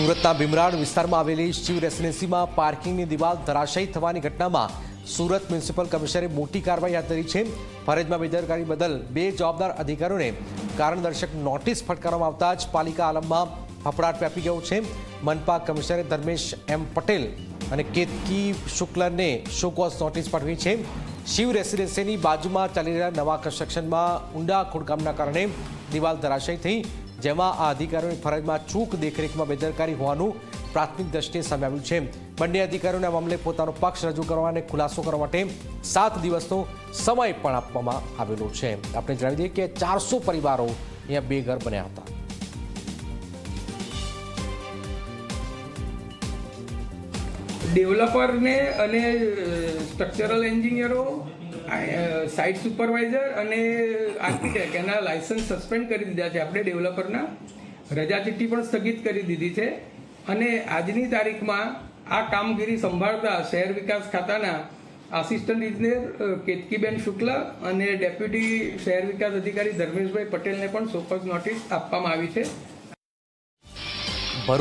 સુરતના ભીમરાડ વિસ્તારમાં આવેલી શિવ રેસિડેન્સીમાં પાર્કિંગની દિવાલ ધરાશાયી થવાની ઘટનામાં સુરત મ્યુનિસિપલ કમિશનરે મોટી કાર્યવાહી હાથ ધરી છે। ફરજમાં બેદરકારી બદલ 2 જવાબદાર અધિકારીઓને કારણદર્શક નોટિસ ફટકારવામાં આવતા જ પાલિકા આલમમાં ફફડાટ વ્યાપી ગયો છે। મનપા કમિશનરે ધર્મેશ એમ પટેલ અને કેતકી શુક્લને શોકોઝ નોટિસ પાઠવી છે। શિવ રેસિડેન્સીની બાજુમાં ચાલી રહેલા નવા કન્સ્ટ્રક્શનમાં ઊંડા ખોદકામના કારણે દિવાલ ધરાશાયી થઈ, જેમાં આ અધિકારીઓની ફરજમાં ચૂક દેખરેખમાં બેદરકારી હોવાનું પ્રાથમિક દ્રષ્ટિએ સામે આવ્યું છે। બંને અધિકારીઓને આ મામલે પોતાનો પક્ષ રજૂ કરવા અને ખુલાસો કરવા માટે 7 દિવસનો સમય પણ આપવામાં આવેલો છે। આપણે જણાવી દઈએ કે 400 પરિવારો અહીંયા બેઘર બન્યા હતા। ડેવલપરને અને સ્ટ્રક્ચરલ એન્જિનિયરો, સાઇટ સુપરવાઇઝર અને આર્કિટેક્ટ એના લાયસન્સ સસ્પેન્ડ કરી દીધા છે। આપણે ડેવલપરના રજા ચિઠ્ઠી પણ સ્થગિત કરી દીધી છે અને આજની તારીખમાં આ કામગીરી સંભાળતા શહેર વિકાસ ખાતાના આસિસ્ટન્ટ ઇજનેર કેતકીબેન શુક્લ અને ડેપ્યુટી શહેર વિકાસ અધિકારી ધર્મેશભાઈ પટેલને પણ શોકોઝ નોટિસ આપવામાં આવી છે।